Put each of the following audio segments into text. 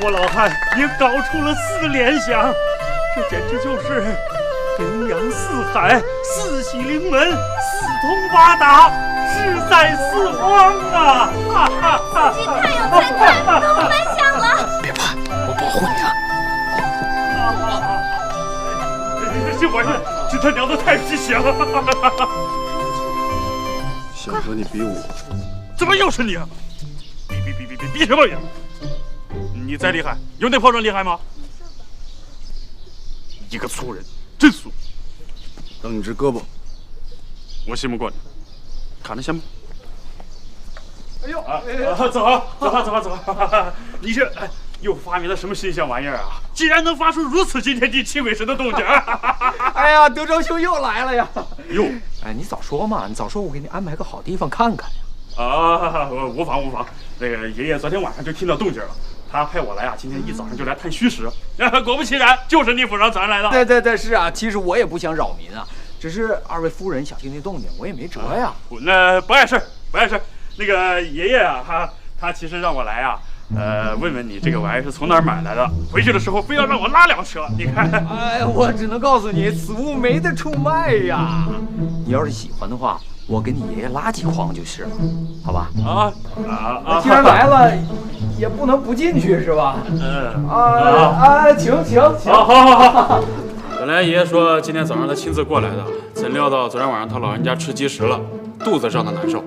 我老汉也搞出了4联想，这简直就是名扬四海、四喜临门、四通八达、志在四方啊！自己太有才，太不同凡响了。别怕，我保护你啊！这玩意儿，这他娘的太皮邪了！想和你比武？怎么又是你啊？比什么比？你再厉害，有那炮仗厉害吗？一个粗人，真俗！等你只胳膊，我信不过你，看着先吧。哎呦，走！你这又发明了什么新鲜玩意儿啊？竟然能发出如此惊天地泣鬼神的动静！哎呀，德州兄又来了呀！哟，哎，你早说嘛！你早说，我给你安排个好地方看看呀。无妨。那个爷爷昨天晚上就听到动静了，他派我来啊，今天一早上就来探虚实。果不其然，就是你府上传来的。对，是啊。其实我也不想扰民啊，只是2位夫人想听听动静，我也没辙呀。那不碍事。那个爷爷啊，他其实让我来啊。问问你这个玩意是从哪儿买来的？回去的时候非要让我拉2车，你看。哎，我只能告诉你，此物没得出卖呀。你要是喜欢的话，我给你爷爷拉几筐就是了，好吧？既然来了，也不能不进去是吧？请。好。本来爷爷说今天早上他亲自过来的，怎料到昨天晚上他老人家吃积食了，肚子胀得难受。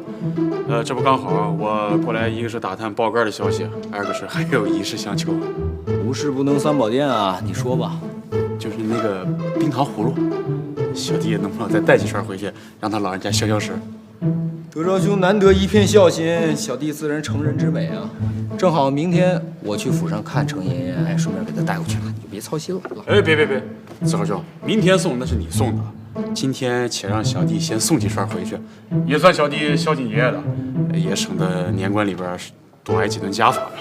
这不刚好我过来，一个是打探爆肝的消息，二个是还有一事相求。无事不能三宝殿啊，你说吧。就是那个冰糖葫芦，小弟能不能再带几串回去，让他老人家消食？德昭兄难得一片孝心，小弟自然成人之美啊。正好明天我去府上看程爷爷，顺便给他带过去了，你就别操心了。哎，别，子豪兄，明天送那是你送的，今天且让小弟先送几串回去，也算小弟孝敬爷爷的，也省得年关里边多挨几顿家法了。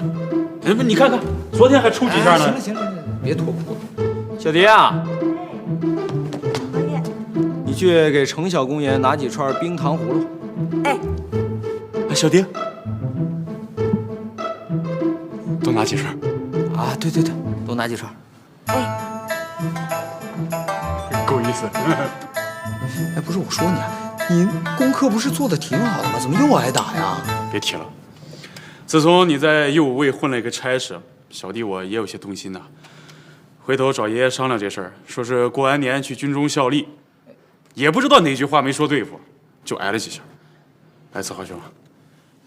不，你看看，昨天还出几串呢。行了，别拖铺了。小迪啊，你去给程小公爷拿几串冰糖葫芦。哎，小迪，多拿几串。啊，对，多拿几串。哎，够意思。哎，不是我说你啊，你功课不是做的挺好的吗？怎么又挨打呀？别提了，自从你在右武卫混了一个差事，小弟我也有些动心呐。回头找爷爷商量这事儿，说是过完年去军中效力，也不知道哪句话没说对付，就挨了几下。哎，子豪兄，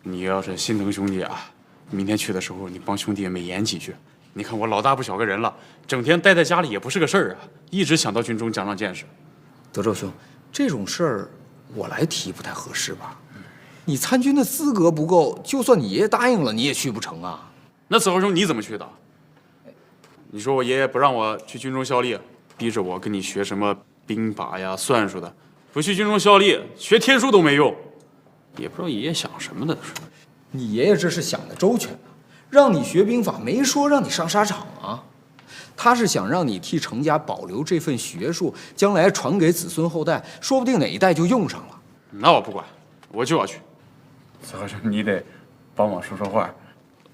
你要是心疼兄弟啊，明天去的时候你帮兄弟美言几句。你看我老大不小个人了，整天待在家里也不是个事儿啊，一直想到军中长见识。德州兄，这种事儿我来提不太合适吧？你参军的资格不够，就算你爷爷答应了，你也去不成啊。那子豪兄你怎么去的？你说我爷爷不让我去军中效力，逼着我跟你学什么兵法呀、算术的，不去军中效力，学天书都没用。也不知道爷爷想什么的。你爷爷这是想的周全啊，让你学兵法，没说让你上沙场啊。他是想让你替程家保留这份学术，将来传给子孙后代，说不定哪一代就用上了。那我不管，我就要去。子豪兄，你得帮我说说话，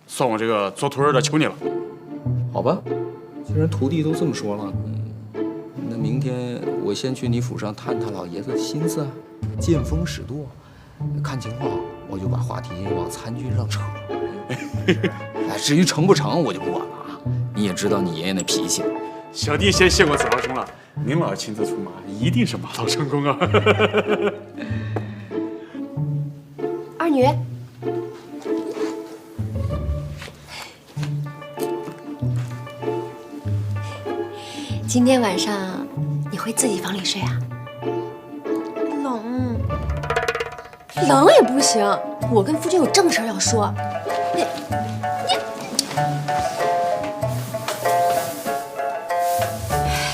算我这个做徒儿的求你了。好吧，既然徒弟都这么说了，那明天我先去你府上探探老爷子的心思啊，见风使舵，看情况我就把话题往参军上扯。哎，至于成不成，我就不管了啊。你也知道你爷爷那脾气。小弟先谢过子豪兄了，您老亲自出马，一定是马到成功啊。二女，今天晚上你回自己房里睡啊？冷也不行，我跟夫君有正事要说。你，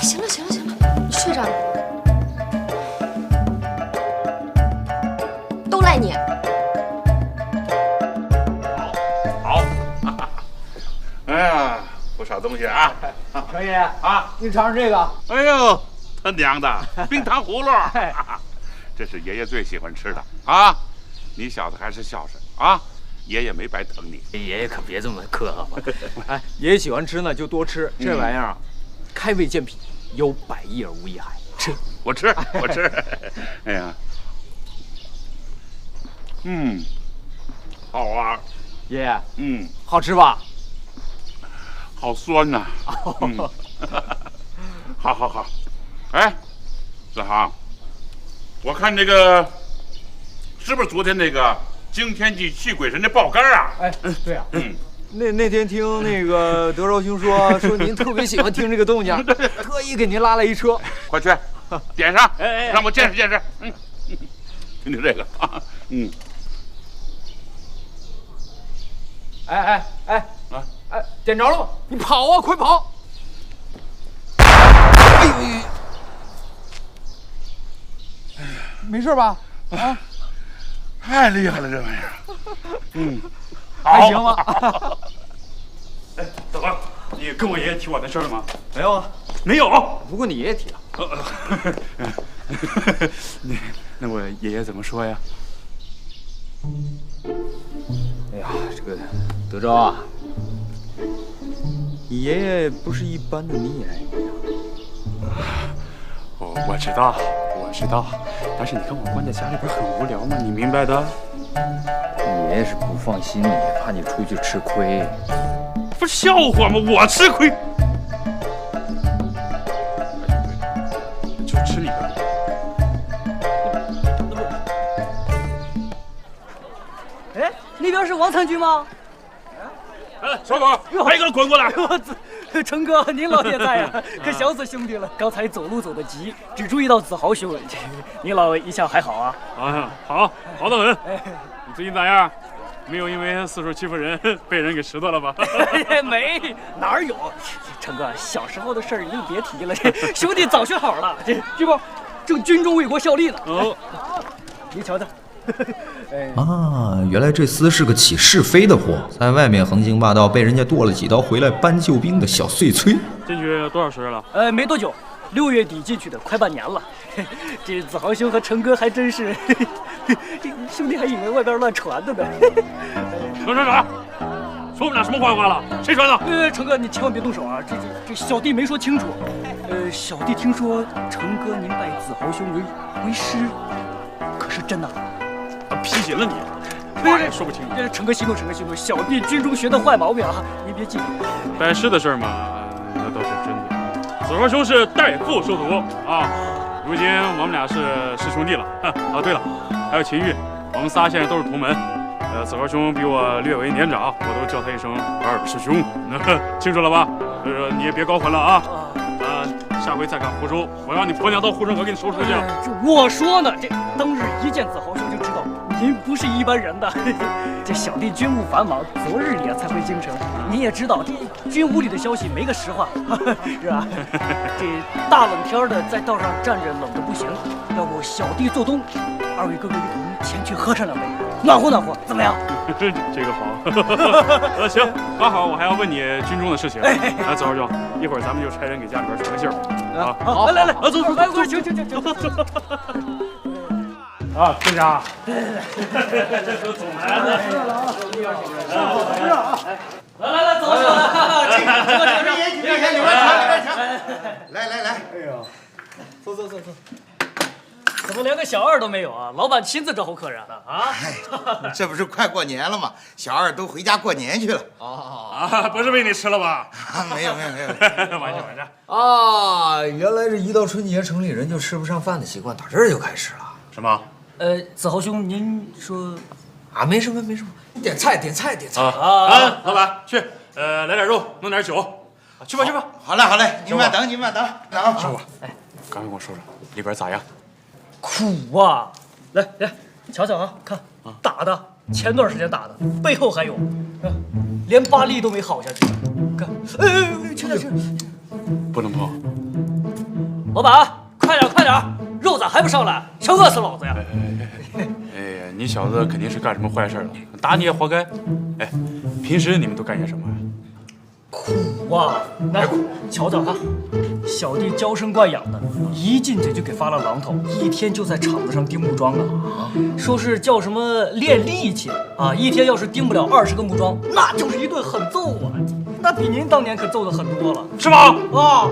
行了，你睡着了，都赖你。好，哎呀，不少东西啊！程爷啊，你尝尝这个。哎呦，他娘的，冰糖葫芦，这是爷爷最喜欢吃的啊！你小子还是孝顺啊！爷爷没白疼你。爷爷可别这么客套吧。哎，爷爷喜欢吃呢，就多吃。这玩意儿啊，开胃健脾，有百益而无一害。吃，我吃。哎呀，好啊。爷爷，好吃吧？好酸呐。好。哎，子航，我看这个是不是昨天那个惊天地泣鬼神的爆肝啊？哎，对啊，那天听那个德昭兄说您特别喜欢听这个动静，特意给您拉了一车。快去点上，让我见识见识。听听这个啊，哎，点着了吗？你跑啊，快跑！哎呦，没事吧？啊，太厉害了这玩意儿。还行吗？哎，大哥，你跟我爷爷提我的事儿了吗？没有啊，没有。不过你爷爷提了。那我爷爷怎么说呀？哎呀，这个德昭啊，你爷爷不是一般的溺爱你啊。我知道，但是你看我关在家里边很无聊嘛，你明白的。你爷爷是不放心你，怕你出去吃亏。不是笑话吗？我吃亏，就吃你的。哎，那边是王参军吗？哎，小狗，还一个人滚过来！成哥，您老也在呀，可想死兄弟了。刚才走路走得急，只注意到子豪兄，您老一向还好啊？啊，好得很。你最近咋样？没有因为四处欺负人被人给拾掇了吧？没，哪有？成哥，小时候的事儿你就别提了。兄弟早学好了，这不正军中为国效力呢。哦，您瞧瞧。啊，原来这厮是个起是非的货，在外面横行霸道，被人家剁了几刀，回来搬救兵的小碎催。进去多少时了？没多久，6月底进去的，快半年了。这子豪兄和成哥还真是，这兄弟还以为外边乱传的呢。说，说我们俩什么坏话了？谁传的？成哥，你千万别动手啊！这小弟没说清楚。小弟听说成哥您拜子豪兄为师，可是真的？批评了你，话也说不清。成哥息怒，小弟军中学的坏毛病啊，您别记住。拜师的事嘛，那倒是真的。子豪兄是代父受徒啊，如今我们俩是师兄弟了。啊，对了，还有秦玉，我们仨现在都是同门。子豪兄比我略为年长，我都叫他一声二师兄，清楚了吧？你也别搞混了啊。下回再敢胡说，我让你婆娘到护城河给你收拾去。我说呢，这当日一见子豪兄就知道您不是一般人的。这小弟军务繁忙，昨日里才回京城。您也知道，这军务里的消息没个实话，是吧？这大冷天的在道上站着冷得不行，要不小弟做东，二位哥哥一同前去喝上2杯，暖和暖和，怎么样？这个好。行，刚好我还要问你军中的事情。子豪兄，一会儿咱们就差人给家里边传个信儿。啊，好，来，走，行。啊，队长，总来了，来，走，里面请，来，哎呦，走，怎么连个小二都没有啊？老板亲自招呼客人了啊？这不是快过年了吗？小二都回家过年去了。不是被你吃了吧？没有，玩笑。啊，原来这一到春节，城里人就吃不上饭的习惯打这儿就开始了。什么？子豪兄，您说啊，没什么，点菜啊！老板，去，来点肉，弄点酒，去吧。好嘞，您慢等。师傅，赶快给我说说里边咋样？苦啊！来，瞧瞧啊，看打的，前段时间打的，背后还有，连8粒都没好下去。看，吃点。不能碰。老板，快点，肉咋还不上来？想饿死老子呀！哎，你小子肯定是干什么坏事了，打你也活该。哎，平时你们都干些什么呀？苦啊！来，瞧瞧哈，小弟娇生惯养的，一进去就给发了榔头，一天就在厂子上钉木桩啊。说是叫什么练力气啊，一天要是钉不了20个木桩，那就是一顿狠揍啊！那比您当年可揍的很多了，是吗？啊！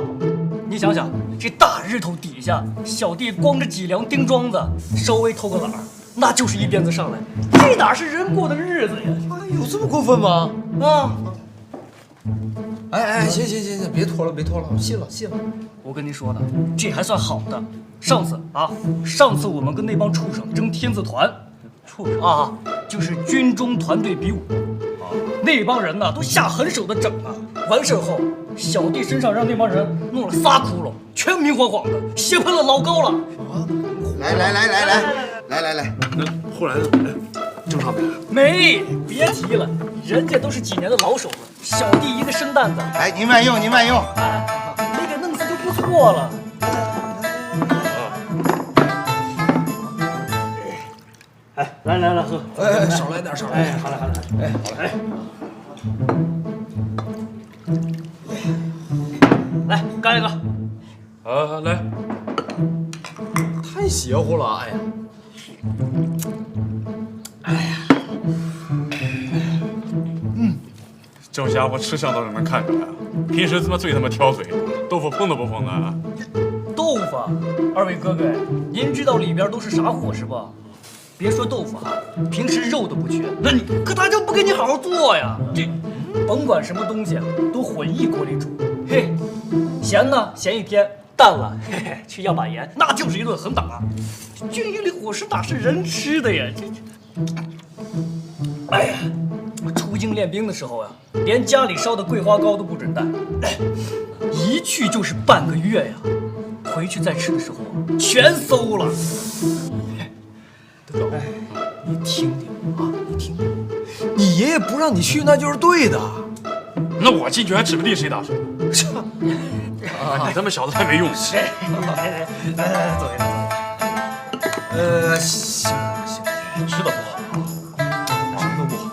你想想，这大日头底下，小弟光着脊梁钉桩子，稍微偷个懒儿，那就是一鞭子上来，这哪是人过的日子呀？有这么过分吗？啊！哎，行，别拖了，信了。我跟您说呢，这还算好的。上次我们跟那帮畜生争天字团，就是军中团队比武啊，那帮人呢都下狠手的整啊。完事后，小弟身上让那帮人弄了3窟窿，全明晃晃的，血喷了老高了。来，那后来呢？正常没，别提了，人家都是几年的老手了，小弟一个生蛋子，哎，您慢用。没给弄死就不错了。哎，来喝。哎，少来点。哎，好嘞。来，干一个。来，太邪乎了，哎呀，这家伙吃相倒是能看出来，平时最他妈挑嘴，豆腐碰都不碰的。豆腐，二位哥哥，您知道里边都是啥伙食不？别说豆腐哈，平时肉都不缺，可他就不给你好好做呀。这甭管什么东西都混一锅里煮，嘿，咸呢咸一天，淡了去要把盐，那就是一顿狠打。军营里伙食哪是人吃的呀？哎呀，出京练兵的时候呀，连家里烧的桂花糕都不准带，一去就是半个月呀。回去再吃的时候全馊了。德高，你听听，你爷爷不让你去，那就是对的。那我进去还指不定谁打谁。你他妈小子太没用了。来，走。行，吃的不好，什么都不好。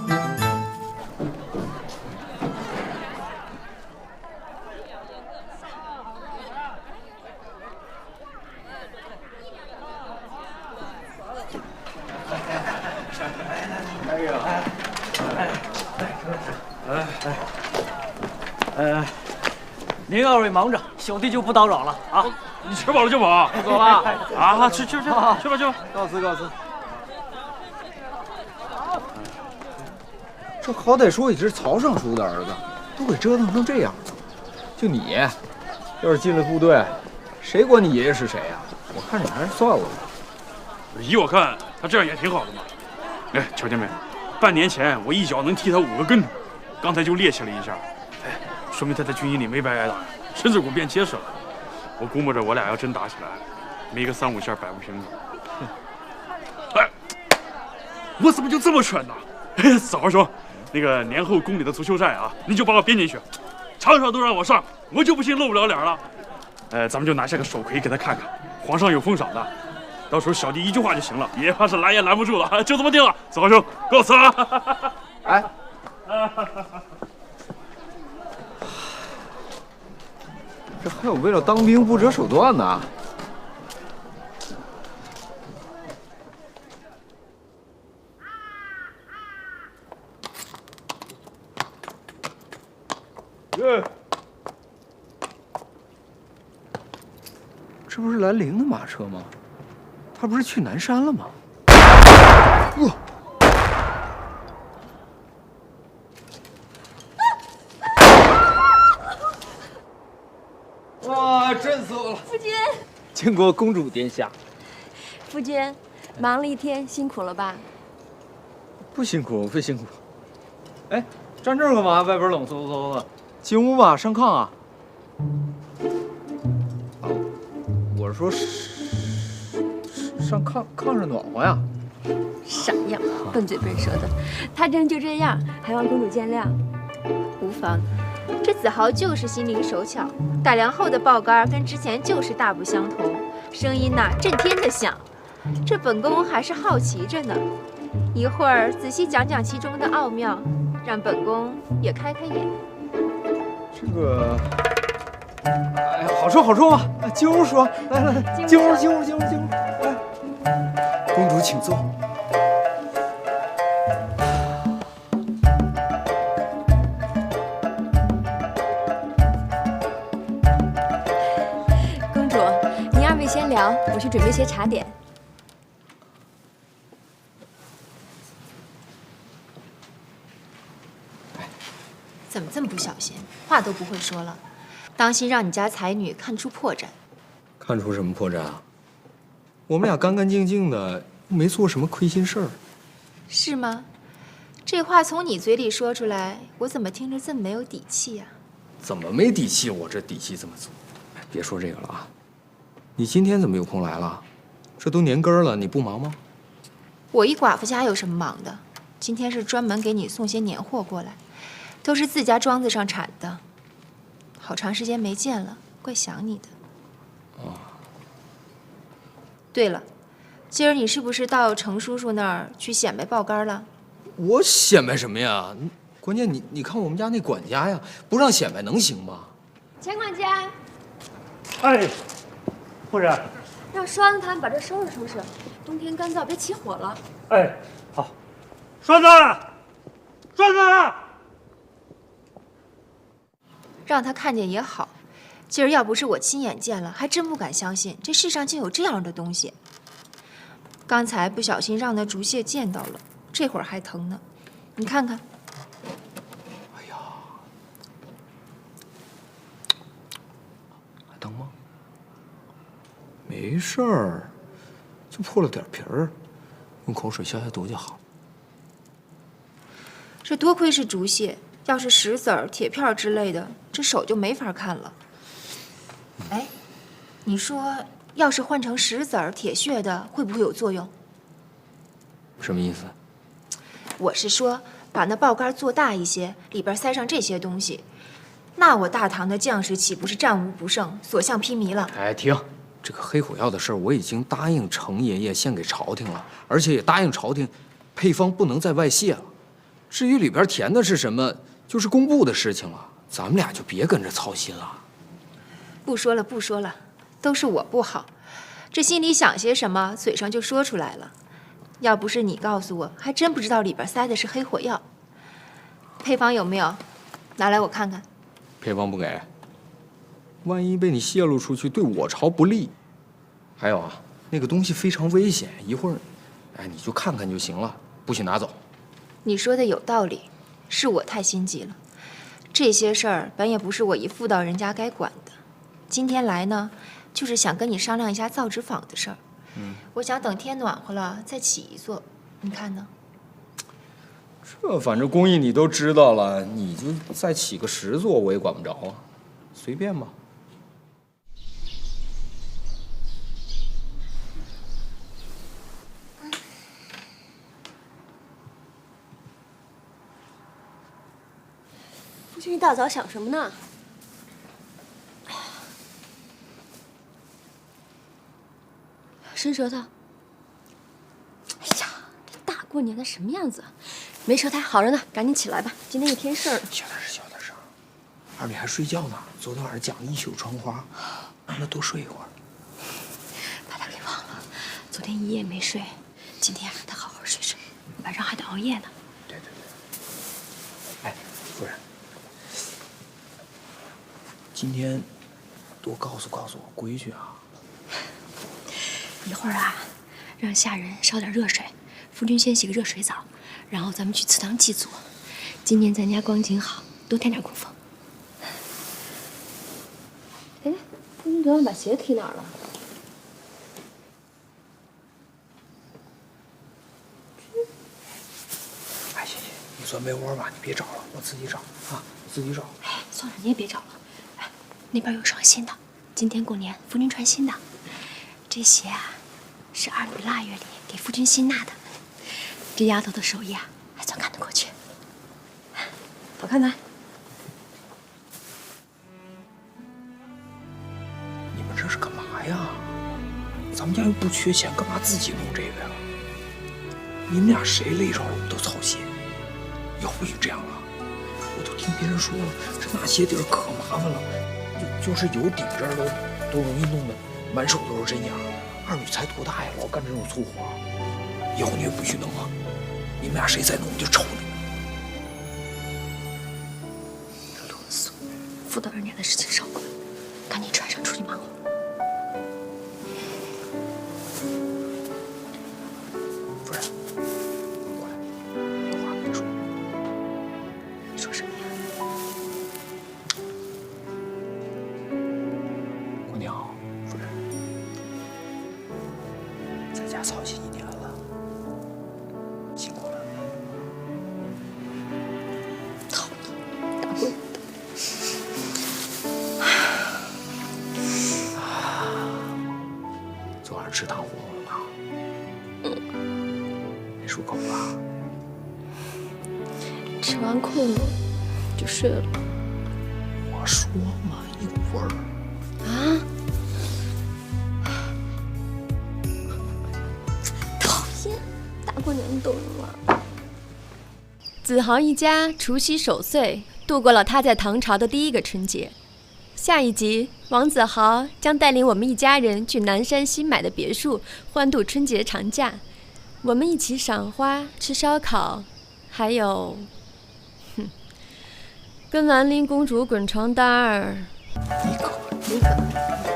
您二位忙着，小弟就不打扰了啊。你吃饱了就跑，走吧。啊，去吧。告辞。这好歹说也是曹尚书的儿子，都给折腾成这样了。就你，要是进了部队，谁管你爷爷是谁呀？我看你还是算了吧。依我看，他这样也挺好的嘛。哎，瞧见没？半年前我一脚能踢他5个跟头，刚才就趔趄了一下。哎，说明他在军营里没白挨打，身子骨变结实了。我估摸着我俩要真打起来，没个3、5下摆不平的。哎，我怎么就这么蠢呢？子豪兄，那个年后宫里的足球赛啊，你就把我编进去，场场都让我上，我就不信露不了脸了。咱们就拿下个首魁给他看看，皇上有封赏的，到时候小弟一句话就行了，也怕是拦也拦不住了，就这么定了。子豪兄，告辞了。哎，这还有为了当兵不择手段呢。这不是兰陵的马车吗？他不是去南山了吗？哇，震死我了！夫君，见过公主殿下。夫君，忙了一天，辛苦了吧？不辛苦。哎，站这儿干嘛？外边冷飕飕的，进屋吧，上炕啊。我是说上炕上暖和呀。傻样，笨嘴笨舌的。他真就这样，还望公主见谅。无妨，这子豪就是心灵手巧，打量后的爆肝跟之前就是大不相同，声音呐震天的响。这本宫还是好奇着呢，一会儿仔细讲讲其中的奥妙，让本宫也开开眼。这个，哎呀，好说好说嘛，静茹说，来，静茹，来，公主请坐。公主，您二位先聊，我去准备些茶点。怎么这么不小心，话都不会说了？当心让你家才女看出破绽。看出什么破绽啊？我们俩干干净净的，没做什么亏心事儿。是吗？这话从你嘴里说出来，我怎么听着这么没有底气呀？怎么没底气？我这底气这么足。别说这个了啊，你今天怎么有空来了？这都年根了，你不忙吗？我一寡妇家有什么忙的？今天是专门给你送些年货过来，都是自家庄子上产的。好长时间没见了，怪想你的。哦。对了，今儿你是不是到程叔叔那儿去显摆爆肝了？我显摆什么呀？关键你看我们家那管家呀，不让显摆能行吗？钱管家，哎，夫人。让栓子他们把这收拾收拾，冬天干燥，别起火了。哎，好。栓子，让他看见也好。今儿要不是我亲眼见了，还真不敢相信这世上竟有这样的东西。刚才不小心让那竹屑溅到了，这会儿还疼呢。你看看。哎呀，还疼吗？没事儿，就破了点皮儿，用口水消消毒就好。这多亏是竹屑，要是石子儿、铁片之类的，这手就没法看了。哎，你说要是换成石子儿、铁屑的，会不会有作用？什么意思？我是说，把那爆杆做大一些，里边塞上这些东西，那我大唐的将士岂不是战无不胜、所向披靡了？哎，停！这个黑火药的事儿，我已经答应程爷爷献给朝廷了，而且也答应朝廷，配方不能再外泄了。至于里边填的是什么，就是工部的事情了，咱们俩就别跟着操心了。不说了，都是我不好，这心里想些什么，嘴上就说出来了。要不是你告诉我，还真不知道里边塞的是黑火药。配方有没有？拿来我看看。配方不给，万一被你泄露出去，对我朝不利。还有啊，那个东西非常危险，一会儿，哎，你就看看就行了，不许拿走。你说的有道理，是我太心急了。这些事儿本也不是我一妇道人家该管的。今天来呢，就是想跟你商量一下造纸坊的事儿。我想等天暖和了再起一座，你看呢？这反正工艺你都知道了，你就再起个10座，我也管不着啊，随便吧。夫君一大早想什么呢？伸舌头。哎呀，这大过年的什么样子？没舌苔好着呢，赶紧起来吧，今天一天事儿。小点声。二妹还睡觉呢，昨天晚上讲了一宿窗花，让她多睡一会儿。把他给忘了，昨天一夜没睡，今天让他好好睡睡，晚上还得熬夜呢。对。哎，夫人，今天多告诉我规矩啊。一会儿啊，让下人烧点热水，夫君先洗个热水澡，然后咱们去祠堂祭祖。今年咱家光景好，多添点供奉。哎，夫君昨晚把鞋踢哪儿了？哎，行，你钻被窝吧，你别找了，我自己找啊，我自己找。哎，算了，你也别找了。哎，那边有双新的，今天过年夫君穿新的。这鞋啊，是2女腊月里给夫君新纳的。这丫头的手艺啊，还算看得过去。好看吗？你们这是干嘛呀？咱们家又不缺钱，干嘛自己弄这个呀？你们俩谁累着了我都操心。以后不许这样了，我都听别人说了，这纳鞋底儿可麻烦了，就是有顶这儿都容易弄得满手都是针眼。二女才多大呀，老干这种粗活，以后你也不许弄啊！你们俩谁再弄，我就抽你。啰嗦，妇道2年的事情少管，赶紧穿上出去忙活。夫人，过来，有话跟你说。说什么呀？姑娘，夫人，在家操心1年了，辛苦了。讨厌，大过人的。昨晚吃糖葫芦了吗？没漱口吧？吃完困了就睡了。我说嘛，有味儿。啊！讨厌，大过年的逗人玩。子豪一家除夕守岁，度过了他在唐朝的第1个春节。下一集，王子豪将带领我们一家人去南山新买的别墅，欢度春节长假。我们一起赏花、吃烧烤，还有，跟兰陵公主滚床单儿。你可。